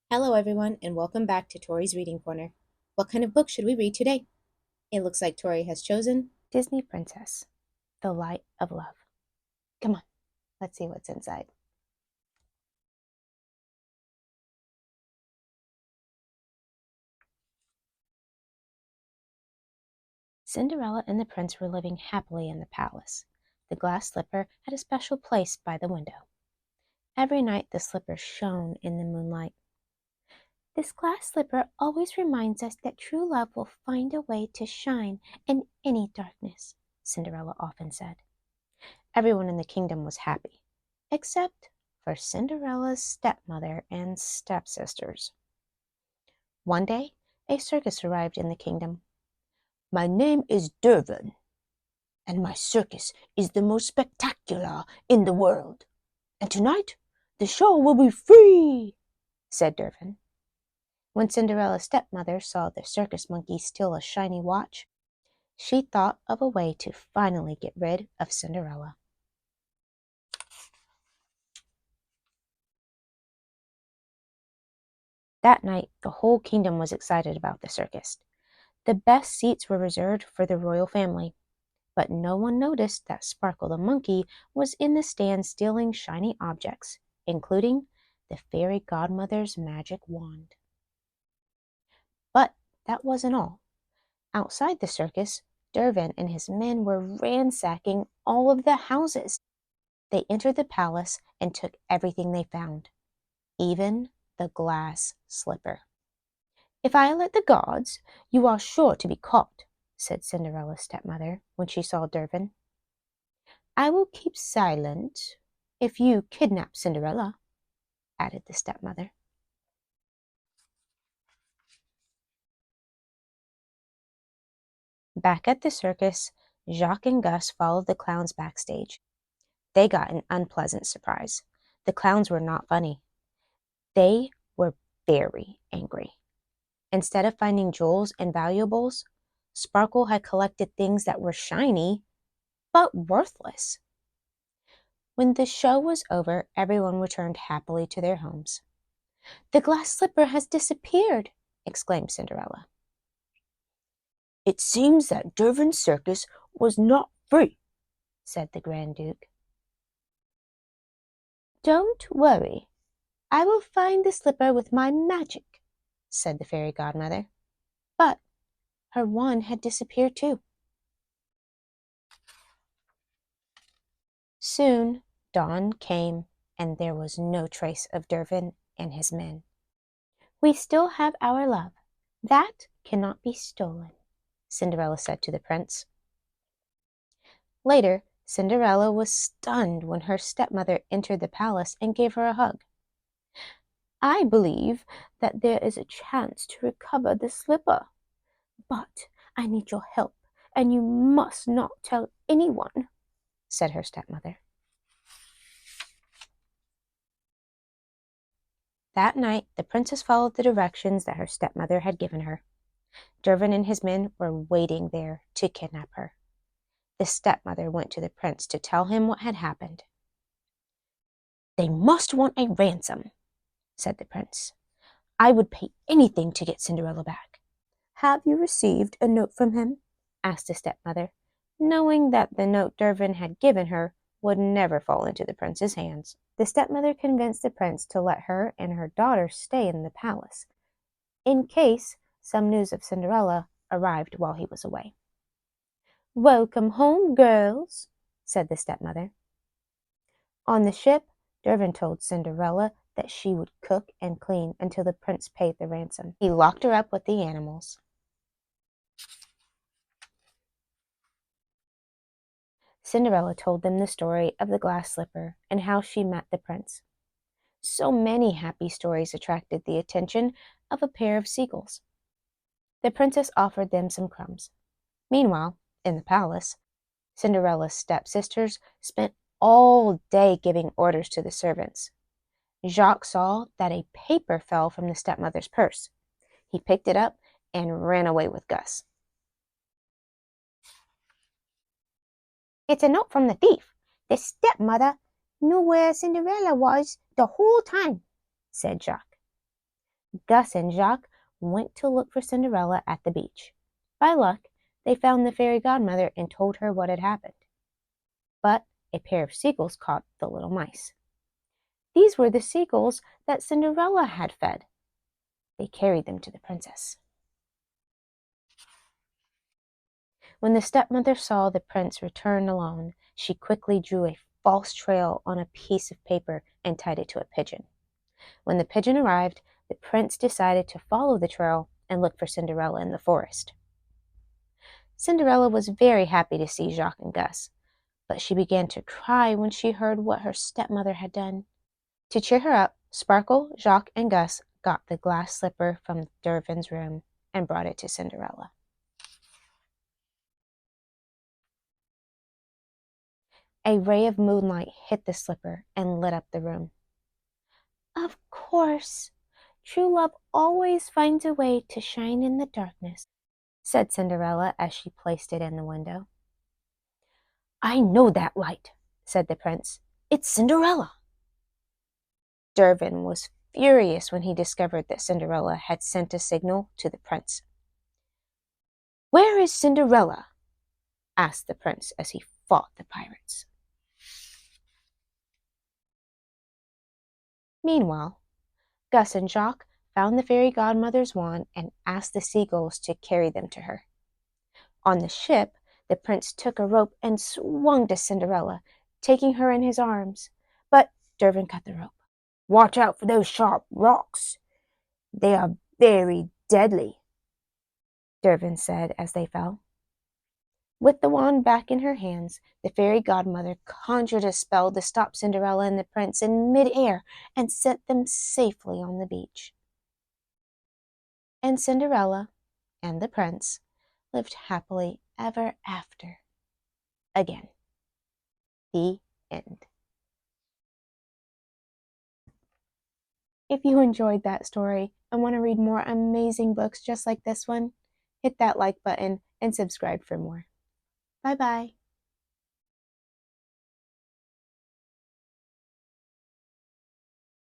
Hello, everyone, and welcome back to Tori's Reading Corner. What kind of book should we read today? It looks like Tori has chosen Disney Princess, The Light of Love. Come on, let's see what's inside. Cinderella and the prince were living happily in the palace. The glass slipper had a special place by the window. Every night the slipper shone in the moonlight. This glass slipper always reminds us that true love will find a way to shine in any darkness, Cinderella often said. Everyone in the kingdom was happy, except for Cinderella's stepmother and stepsisters. One day, a circus arrived in the kingdom. "My name is Durvan, and my circus is the most spectacular in the world. And tonight, the show will be free," said Durvan. When Cinderella's stepmother saw the circus monkey steal a shiny watch, she thought of a way to finally get rid of Cinderella. That night, the whole kingdom was excited about the circus. The best seats were reserved for the royal family, but no one noticed that Sparkle the monkey was in the stand stealing shiny objects, including the fairy godmother's magic wand. But that wasn't all. Outside the circus, Durvan and his men were ransacking all of the houses. They entered the palace and took everything they found, even the glass slipper. "If I let the guards, you are sure to be caught," said Cinderella's stepmother when she saw Durvan. "I will keep silent if you kidnap Cinderella," added the stepmother. Back at the circus, Jacques and Gus followed the clowns backstage. They got an unpleasant surprise. The clowns were not funny. They were very angry. Instead of finding jewels and valuables, Sparkle had collected things that were shiny but worthless. When the show was over, everyone returned happily to their homes. "The glass slipper has disappeared," exclaimed Cinderella. "It seems that Durvan's circus was not free," said the Grand Duke. "Don't worry. I will find the slipper with my magic," said the fairy godmother. But her wand had disappeared too. Soon dawn came, and there was no trace of Durvan and his men. "We still have our love. That cannot be stolen," Cinderella said to the prince. Later, Cinderella was stunned when her stepmother entered the palace and gave her a hug. "I believe that there is a chance to recover the slipper, but I need your help, and you must not tell anyone," said her stepmother. That night, the princess followed the directions that her stepmother had given her. Durvan and his men were waiting there to kidnap her. The stepmother went to the prince to tell him what had happened. "They must want a ransom," said the prince. "I would pay anything to get Cinderella back." "Have you received a note from him?" asked the stepmother, knowing that the note Durvan had given her would never fall into the prince's hands. The stepmother convinced the prince to let her and her daughter stay in the palace, in case some news of Cinderella arrived while he was away. "Welcome home, girls," said the stepmother. On the ship, Durvan told Cinderella that she would cook and clean until the prince paid the ransom. He locked her up with the animals. Cinderella told them the story of the glass slipper and how she met the prince. So many happy stories attracted the attention of a pair of seagulls. The princess offered them some crumbs. Meanwhile, in the palace, Cinderella's stepsisters spent all day giving orders to the servants. Jacques saw that a paper fell from the stepmother's purse. He picked it up and ran away with Gus. "It's a note from the thief. The stepmother knew where Cinderella was the whole time," said Jacques. Gus and Jacques went to look for Cinderella at the beach. By luck, they found the fairy godmother and told her what had happened. But a pair of seagulls caught the little mice. These were the seagulls that Cinderella had fed. They carried them to the princess. When the stepmother saw the prince return alone, she quickly drew a false trail on a piece of paper and tied it to a pigeon. When the pigeon arrived, the prince decided to follow the trail and look for Cinderella in the forest. Cinderella was very happy to see Jacques and Gus, but she began to cry when she heard what her stepmother had done. To cheer her up, Sparkle, Jacques, and Gus got the glass slipper from Dervin's room and brought it to Cinderella. A ray of moonlight hit the slipper and lit up the room. "Of course, true love always finds a way to shine in the darkness," said Cinderella as she placed it in the window. "I know that light," said the prince. "It's Cinderella." Dervin was furious when he discovered that Cinderella had sent a signal to the prince. "Where is Cinderella?" asked the prince as he fought the pirates. Meanwhile, Gus and Jacques found the fairy godmother's wand and asked the seagulls to carry them to her. On the ship, the prince took a rope and swung to Cinderella, taking her in his arms. But Dervin cut the rope. "Watch out for those sharp rocks. They are very deadly," Dervin said as they fell. With the wand back in her hands, the fairy godmother conjured a spell to stop Cinderella and the prince in mid-air and set them safely on the beach. And Cinderella and the prince lived happily ever after. Again. The end. If you enjoyed that story and want to read more amazing books just like this one, hit that like button and subscribe for more. Bye-bye.